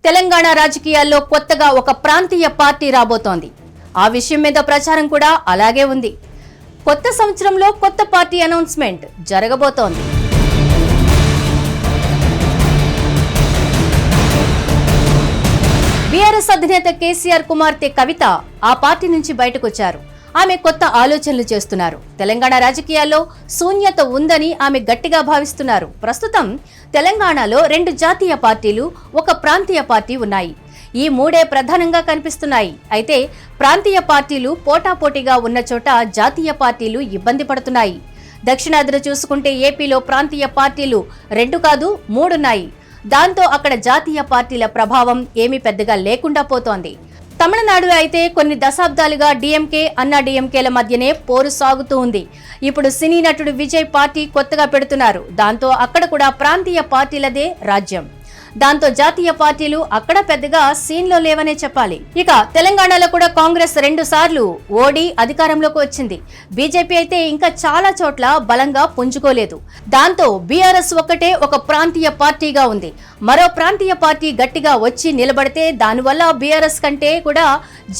తెలంగాణ రాజకీయాల్లో కొత్తగా ఒక ప్రాంతీయ పార్టీ రాబోతోంది. ఆ విషయం మీద ప్రచారం కూడా అలాగే ఉంది. కొత్త సంవత్సరంలో కొత్త పార్టీ అనౌన్స్మెంట్ జరగబోతోంది. బీఆర్ఎస్ అధినేత కేసీఆర్ కుమార్తె కవిత ఆ పార్టీ నుంచి బయటకొచ్చారు. ఆమె కొత్త ఆలోచనలు చేస్తున్నారు. తెలంగాణ రాజకీయాల్లో శూన్యత ఉందని ఆమె గట్టిగా భావిస్తున్నారు. ప్రస్తుతం తెలంగాణలో 2 జాతీయ పార్టీలు, ఒక ప్రాంతీయ పార్టీ ఉన్నాయి. ఈ 3 ప్రధానంగా కనిపిస్తున్నాయి. అయితే ప్రాంతీయ పార్టీలు పోటాపోటీగా ఉన్న చోట జాతీయ పార్టీలు ఇబ్బంది పడుతున్నాయి. దక్షిణాదిన చూసుకుంటే ఏపీలో ప్రాంతీయ పార్టీలు 2 కాదు 3 ఉన్నాయి. దాంతో అక్కడ జాతీయ పార్టీల ప్రభావం ఏమీ పెద్దగా లేకుండా పోతోంది. తమిళనాడు అయితే కొన్ని దశాబ్దాలుగా డీఎంకే, అన్నా డీఎంకేల మధ్యనే పోరు సాగుతూ ఉంది. ఇప్పుడు సినీ నటుడు విజయ్ పార్టీ కొత్తగా పెడుతున్నారు. దాంతో అక్కడ కూడా ప్రాంతీయ పార్టీలదే రాజ్యం. దాంతో జాతీయ పార్టీలు అక్కడ పెద్దగా సీన్లో లేవనే చెప్పాలి. ఇక తెలంగాణలో కూడా కాంగ్రెస్ 2 సార్లు ఓడి అధికారంలోకి వచ్చింది. బీజేపీ అయితే ఇంకా చాలా చోట్ల బలంగా పుంజుకోలేదు. దాంతో బీఆర్ఎస్ ఒక్కటే ఒక ప్రాంతీయ పార్టీగా ఉంది. మరో ప్రాంతీయ పార్టీ గట్టిగా వచ్చి నిలబడితే దానివల్ల బీఆర్ఎస్ కంటే కూడా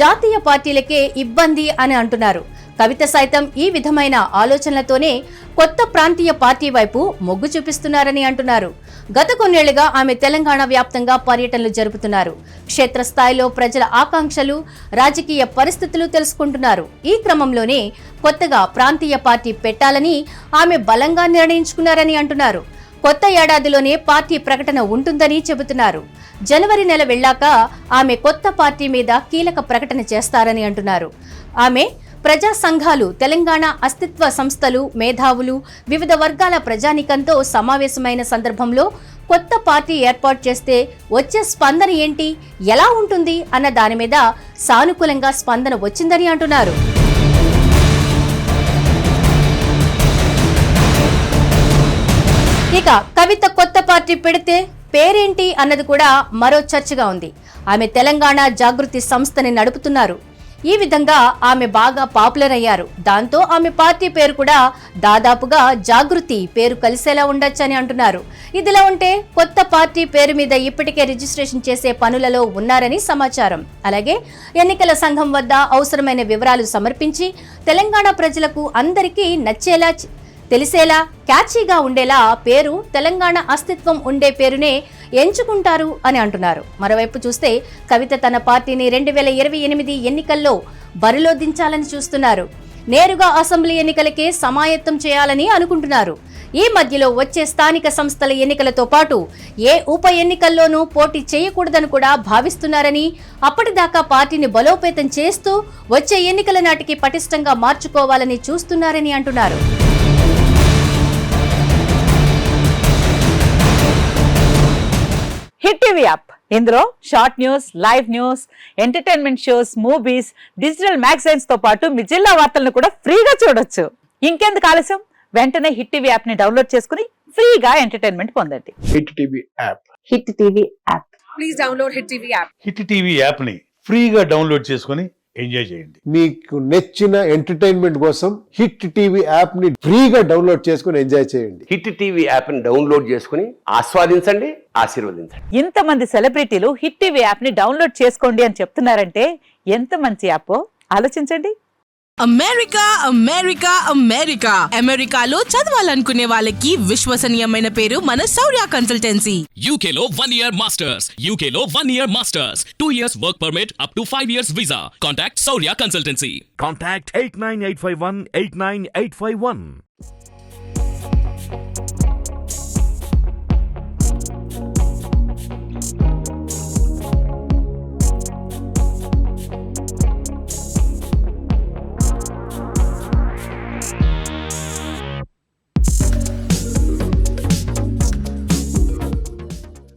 జాతీయ పార్టీలకే ఇబ్బంది అని అంటున్నారు. కవిత సైతం ఈ విధమైన ఆలోచనలతోనే కొత్త ప్రాంతీయ పార్టీ వైపు మొగ్గు చూపిస్తున్నారని అంటున్నారు. గత కొన్నేళ్లుగా ఆమె తెలంగాణ వ్యాప్తంగా పర్యటనలు జరుపుతున్నారు. క్షేత్రస్థాయిలో ప్రజల ఆకాంక్షలు, రాజకీయ పరిస్థితులు తెలుసుకుంటున్నారు. ఈ క్రమంలోనే కొత్తగా ప్రాంతీయ పార్టీ పెట్టాలని ఆమె బలంగా నిర్ణయించుకున్నారని అంటున్నారు. కొత్త ఏడాదిలోనే పార్టీ ప్రకటన ఉంటుందని చెబుతున్నారు. జనవరి నెల వెళ్లాక ఆమె కొత్త పార్టీ మీద కీలక ప్రకటన చేస్తారని అంటున్నారు. ఆమె ప్రజా సంఘాలు, తెలంగాణ అస్తిత్వ సంస్థలు, మేధావులు, వివిధ వర్గాల ప్రజానికంతో సమావేశమైన సందర్భంలో కొత్త పార్టీ ఏర్పాటు చేస్తే వచ్చే స్పందన ఏంటి, ఎలా ఉంటుంది అన్న దాని మీద సానుకూలంగా స్పందన వచ్చిందని అంటున్నారు. ఇక కవిత కొత్త పార్టీ పెడితే పేరేంటి అన్నది కూడా మరో చర్చగా ఉంది. ఆమె తెలంగాణ జాగృతి సంస్థని నడుపుతున్నారు. ఈ విధంగా ఆమె బాగా పాపులర్ అయ్యారు. దాంతో ఆమె పార్టీ పేరు కూడా దాదాపుగా జాగృతి పేరు కలిసేలా ఉండొచ్చని అంటున్నారు. ఇదిలా ఉంటే కొత్త పార్టీ పేరు మీద ఇప్పటికే రిజిస్ట్రేషన్ చేసే పనులలో ఉన్నారని సమాచారం. అలాగే ఎన్నికల సంఘం వద్ద అవసరమైన వివరాలు సమర్పించి తెలంగాణ ప్రజలకు అందరికీ నచ్చేలా, తెలిసేలా, క్యాచీగా ఉండేలా పేరు, తెలంగాణ అస్తిత్వం ఉండే పేరునే ఎంచుకుంటారు అని అంటున్నారు. మరోవైపు చూస్తే కవిత తన పార్టీని 2028 ఎన్నికల్లో బరిలో దించాలని చూస్తున్నారు. నేరుగా అసెంబ్లీ ఎన్నికలకే సమాయత్తం చేయాలని అనుకుంటున్నారు. ఈ మధ్యలో వచ్చే స్థానిక సంస్థల ఎన్నికలతో పాటు ఏ ఉప ఎన్నికల్లోనూ పోటీ చేయకూడదని కూడా భావిస్తున్నారని, అప్పటిదాకా పార్టీని బలోపేతం చేస్తూ వచ్చే ఎన్నికల నాటికి పటిష్టంగా మార్చుకోవాలని చూస్తున్నారని అంటున్నారు. హిట్ టీవీ యాప్, ఇందులో short news, live news, entertainment shows, movies, digital magazines తో పాటు మీ జిల్లా వార్తలను కూడా ఫ్రీగా చూడొచ్చు. ఇంకెందుకు ఆలస్యం, వెంటనే హిట్ టీవీ యాప్ ని డౌన్లోడ్ చేసుకుని ఫ్రీగా ఎంటర్టైన్మెంట్ పొందండి. Hit TV app. Hit TV app. Please download hit TV app. Hit TV app ని ఫ్రీగా డౌన్లోడ్ చేసుకుని ఎంజాయ్ చేయండి. మీకు నచ్చిన ఎంటర్టైన్మెంట్ కోసం హిట్ టీవీ యాప్ ని ఫ్రీగా డౌన్లోడ్ చేసుకుని ఎంజాయ్ చేయండి. హిట్ టీవీ యాప్ ని డౌన్లోడ్ చేసుకుని ఆస్వాదించండి, ఆశీర్వదించండి. ఇంతమంది సెలబ్రిటీలు హిట్ టీవీ యాప్ ని డౌన్లోడ్ చేసుకోండి అని చెప్తున్నారంటే ఎంత మంచి యాప్ ఆలోచించండి. అమెరికా అమెరికా అమెరికా అమెరికాలో చదవాలనుకునే వాళ్ళకి విశ్వసనీయమైన పేరు మన శౌర్య కన్సల్టెన్సీ. UK లో 1 year masters. UK లో 1 year masters. 2 years work permit up to 5 years visa. Contact Saurya Consultancy. Contact 89851 89851.